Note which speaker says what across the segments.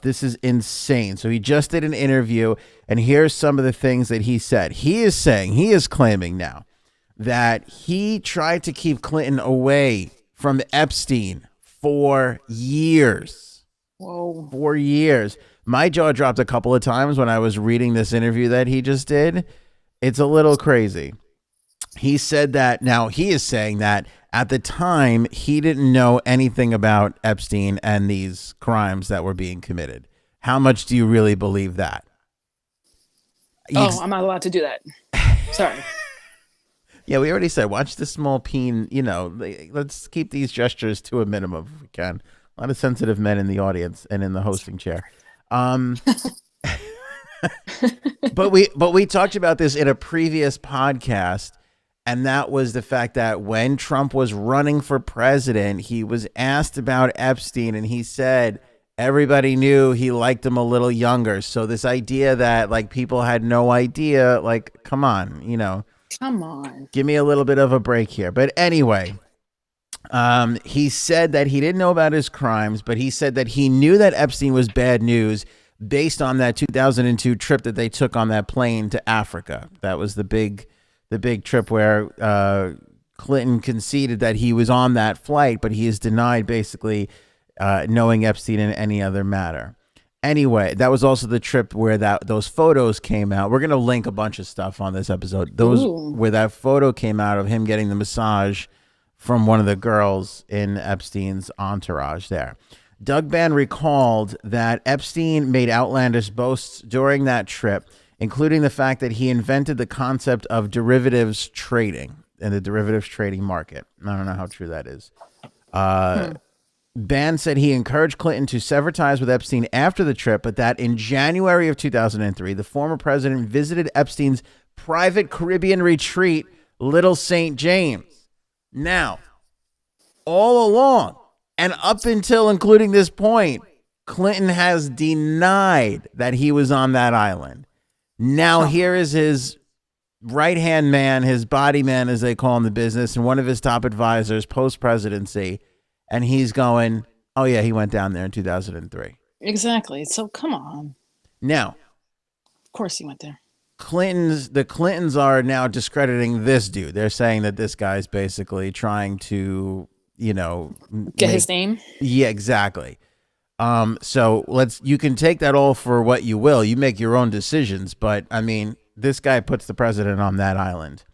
Speaker 1: This is insane. So he just did an interview, and here's some of the things that he said. He is claiming now that he tried to keep Clinton away from Epstein for years.
Speaker 2: Whoa.
Speaker 1: 4 years. My jaw dropped a couple of times when I was reading this interview that he just did. It's a little crazy. He said that now he is saying that at the time he didn't know anything about Epstein and these crimes that were being committed. How much do you really believe that?
Speaker 2: I'm not allowed to do that. Sorry.
Speaker 1: Yeah, we already said watch the small peen. Let's keep these gestures to a minimum if we can. A lot of sensitive men in the audience and in the hosting chair. But we talked about this in a previous podcast, and that was the fact that when Trump was running for president, he was asked about Epstein, and he said everybody knew he liked him a little younger. So this idea that like people had no idea, like, come on,
Speaker 2: Come on.
Speaker 1: give me a little bit of a break here. But anyway, he said that he didn't know about his crimes, but he said that he knew that Epstein was bad news based on that 2002 trip that they took on that plane to Africa. That was the big trip where Clinton conceded that he was on that flight, but he is denied basically knowing Epstein in any other matter. Anyway, that was also the trip where those photos came out. We're going to link a bunch of stuff on this episode. Where that photo came out of him getting the massage from one of the girls in Epstein's entourage there. Doug Ban recalled that Epstein made outlandish boasts during that trip, including the fact that he invented the concept of derivatives trading in the derivatives trading market. I don't know how true that is. Ban said he encouraged Clinton to sever ties with Epstein after the trip, but that in January of 2003, the former president visited Epstein's private Caribbean retreat, Little St. James. Now, all along, and up until including this point, Clinton has denied that he was on that island. Now, here is his right-hand man, his body man, as they call in the business, and one of his top advisors post-presidency, and he's going, oh, yeah, he went down there in 2003.
Speaker 2: Exactly. So, come on.
Speaker 1: Now,
Speaker 2: of course he went there.
Speaker 1: The Clintons are now discrediting this dude. They're saying that this guy's basically trying to,
Speaker 2: get his name.
Speaker 1: Yeah, exactly. So you can take that all for what you will. You make your own decisions, but I mean, this guy puts the president on that island.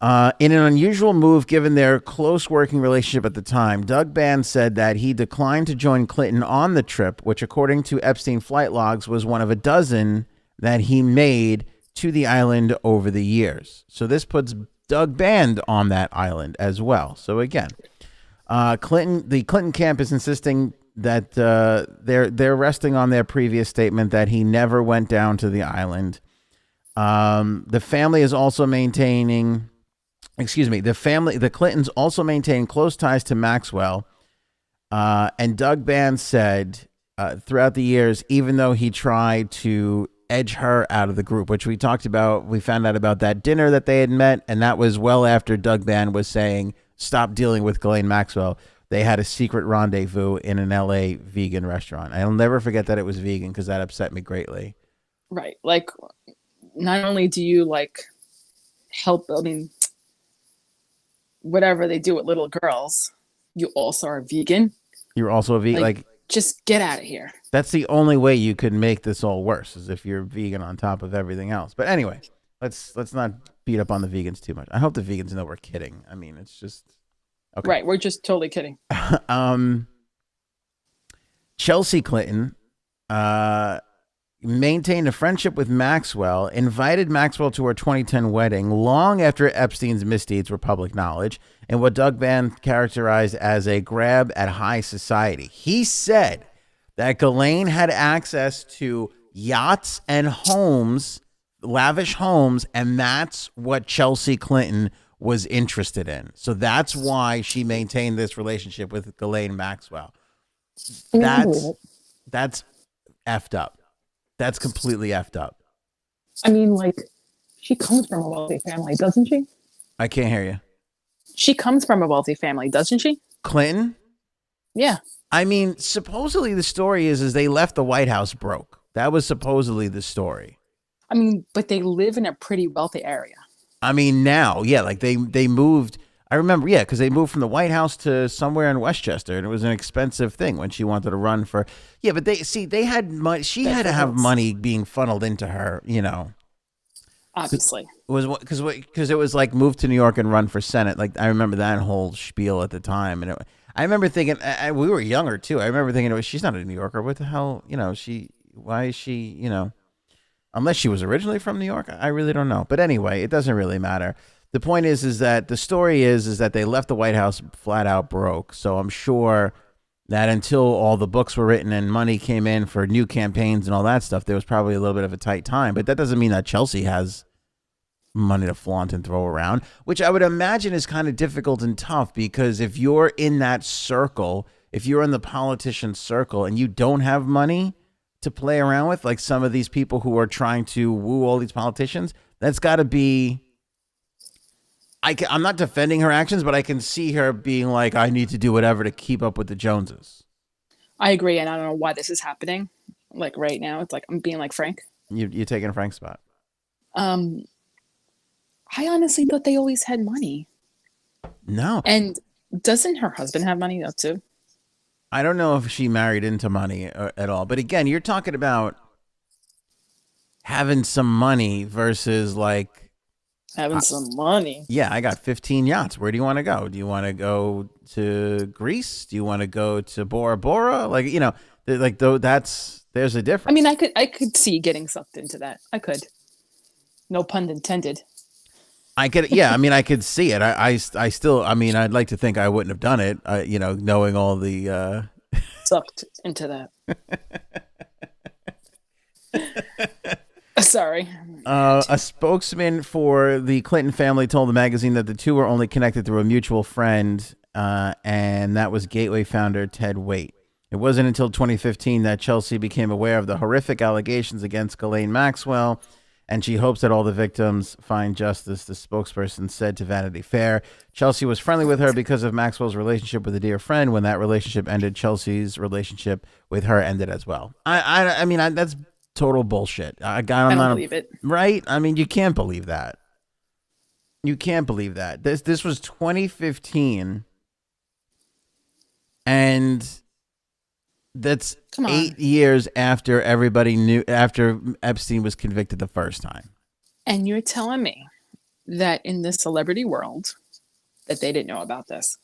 Speaker 1: In an unusual move, given their close working relationship at the time, Doug Ban said that he declined to join Clinton on the trip, which according to Epstein flight logs was one of a dozen that he made to the island over the years. So this puts Doug Ban on that island as well. So again, the Clinton camp is insisting that they're resting on their previous statement that he never went down to the island. The family is also maintaining, the Clintons also maintain close ties to Maxwell. And Doug Ban said throughout the years, even though he tried to edge her out of the group, which we talked about, we found out about that dinner that they had met, and that was well after Doug Ban was saying, stop dealing with Ghislaine Maxwell. They had a secret rendezvous in an LA vegan restaurant. I'll never forget that it was vegan because that upset me greatly.
Speaker 2: Right. Like, not only do you help, whatever they do with little girls, you also are vegan.
Speaker 1: You're also a vegan.
Speaker 2: Just get out of here.
Speaker 1: That's the only way you could make this all worse, is if you're vegan on top of everything else. But anyway, let's not beat up on the vegans too much. I hope the vegans know we're kidding. I mean, it's just okay.
Speaker 2: Right, we're just totally kidding.
Speaker 1: Chelsea Clinton maintained a friendship with Maxwell, invited Maxwell to her 2010 wedding long after Epstein's misdeeds were public knowledge, and what Doug Ban characterized as a grab at high society. He said that Ghislaine had access to yachts and homes, lavish homes, and that's what Chelsea Clinton was interested in. So that's why she maintained this relationship with Ghislaine Maxwell. That's effed up. That's completely effed up.
Speaker 2: I mean, she comes from a wealthy family, doesn't she?
Speaker 1: I can't hear you.
Speaker 2: She comes from a wealthy family, doesn't she?
Speaker 1: Clinton?
Speaker 2: Yeah.
Speaker 1: I mean, supposedly the story is they left the White House broke. That was supposedly the story.
Speaker 2: I mean, but they live in a pretty wealthy area.
Speaker 1: I mean, now, yeah, like they moved. I remember, yeah, because they moved from the White House to somewhere in Westchester, and it was an expensive thing when she wanted to run for. Yeah, but they had money. She had to have money being funneled into her.
Speaker 2: Obviously.
Speaker 1: It was because it was like move to New York and run for Senate. Like I remember that whole spiel at the time, and I remember thinking we were younger too. I remember thinking, she's not a New Yorker. What the hell? Why is she? Unless she was originally from New York, I really don't know. But anyway, it doesn't really matter. The point is that the story is that they left the White House flat out broke. So I'm sure that until all the books were written and money came in for new campaigns and all that stuff, there was probably a little bit of a tight time. But that doesn't mean that Chelsea has money to flaunt and throw around, which I would imagine is kind of difficult and tough, because if you're in that circle, if you're in the politician circle and you don't have money to play around with, like some of these people who are trying to woo all these politicians, that's got to be. I'm not defending her actions, but I can see her being like, I need to do whatever to keep up with the Joneses.
Speaker 2: I agree, and I don't know why this is happening. Like right now, it's like I'm being like Frank.
Speaker 1: You're taking Frank's spot.
Speaker 2: I honestly thought they always had money.
Speaker 1: No.
Speaker 2: And doesn't her husband have money though too?
Speaker 1: I don't know if she married into money at all. But again, you're talking about having some money versus like
Speaker 2: having some money.
Speaker 1: Yeah, I got 15 yachts. Where do you want to go? Do you want to go to Greece? Do you want to go to Bora Bora? Like, like though there's a difference.
Speaker 2: I mean, I could see getting sucked into that. I could. No pun intended.
Speaker 1: I could, yeah. I mean, I could see it. I still. I mean, I'd like to think I wouldn't have done it. Knowing all the
Speaker 2: sucked into that. Sorry.
Speaker 1: A spokesman for the Clinton family told the magazine that the two were only connected through a mutual friend, and that was Gateway founder Ted Waite. It wasn't until 2015 that Chelsea became aware of the horrific allegations against Ghislaine Maxwell, and she hopes that all the victims find justice, the spokesperson said to Vanity Fair. Chelsea was friendly with her because of Maxwell's relationship with a dear friend. When that relationship ended, Chelsea's relationship with her ended as well. I mean, that's total bullshit. I don't believe it. Right? I mean, you can't believe that. You can't believe that. This was 2015, and that's 8 years after everybody knew, after Epstein was convicted the first time.
Speaker 2: And you're telling me that in the celebrity world that they didn't know about this?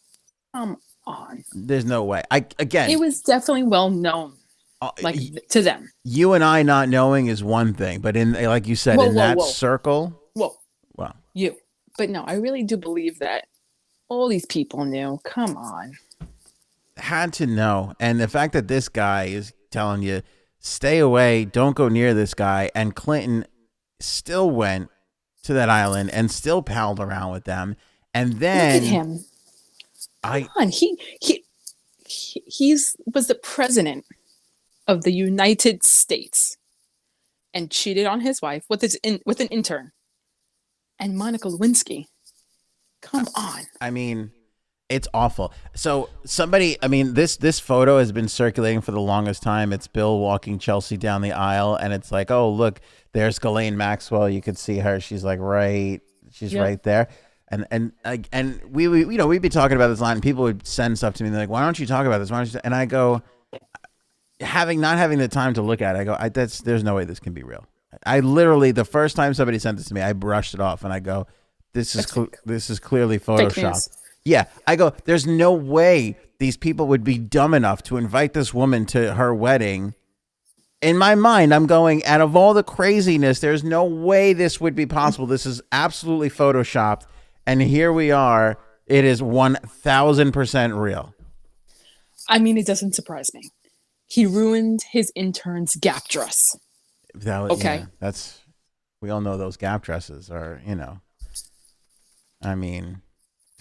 Speaker 2: Come on.
Speaker 1: There's no way.
Speaker 2: It was definitely well known. To them,
Speaker 1: you and I not knowing is one thing, but in, like you said, circle.
Speaker 2: Well, but no, I really do believe that all these people knew. Come on,
Speaker 1: had to know. And the fact that this guy is telling you, stay away, don't go near this guy, and Clinton still went to that island and still palled around with them, and then
Speaker 2: look at him. Come on, he was the president of the United States and cheated on his wife with an intern and Monica Lewinsky. Come on.
Speaker 1: I mean, it's awful. So this photo has been circulating for the longest time. It's Bill walking Chelsea down the aisle, and it's like, oh, look, there's Ghislaine Maxwell. You could see her. She's like right there. And we'd be talking about this line, and people would send stuff to me. And they're like, why don't you talk about this? And I go, not having the time to look at it, I go, there's no way this can be real. I literally, the first time somebody sent this to me, I brushed it off and I go, this is clearly Photoshopped. Yeah, I go, there's no way these people would be dumb enough to invite this woman to her wedding. In my mind, I'm going, out of all the craziness, there's no way this would be possible. This is absolutely Photoshopped. And here we are. It is 1,000% real.
Speaker 2: I mean, it doesn't surprise me. He ruined his intern's Gap dress.
Speaker 1: Okay. Yeah, we all know those Gap dresses are, I mean,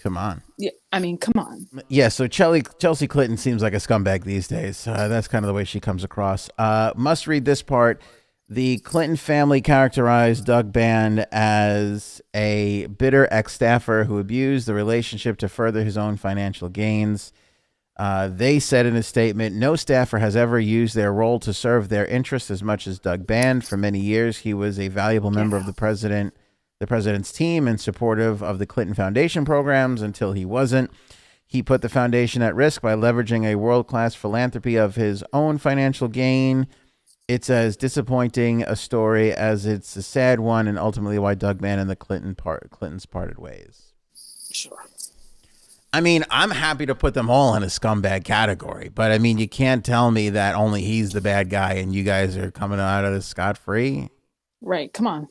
Speaker 1: come on.
Speaker 2: Yeah, I mean, come on.
Speaker 1: Yeah, so Chelsea Clinton seems like a scumbag these days. That's kind of the way she comes across. Must read this part. The Clinton family characterized Doug Band as a bitter ex-staffer who abused the relationship to further his own financial gains. They said in a statement, no staffer has ever used their role to serve their interests as much as Doug Band. For many years, he was a valuable member of the president's team, and supportive of the Clinton Foundation programs until he wasn't. He put the foundation at risk by leveraging a world-class philanthropy of his own financial gain. It's as disappointing a story as it's a sad one, and ultimately why Doug Band and the Clintons parted ways.
Speaker 2: Sure.
Speaker 1: I mean, I'm happy to put them all in a scumbag category, but I mean, you can't tell me that only he's the bad guy and you guys are coming out of this scot-free.
Speaker 2: Right. Come on.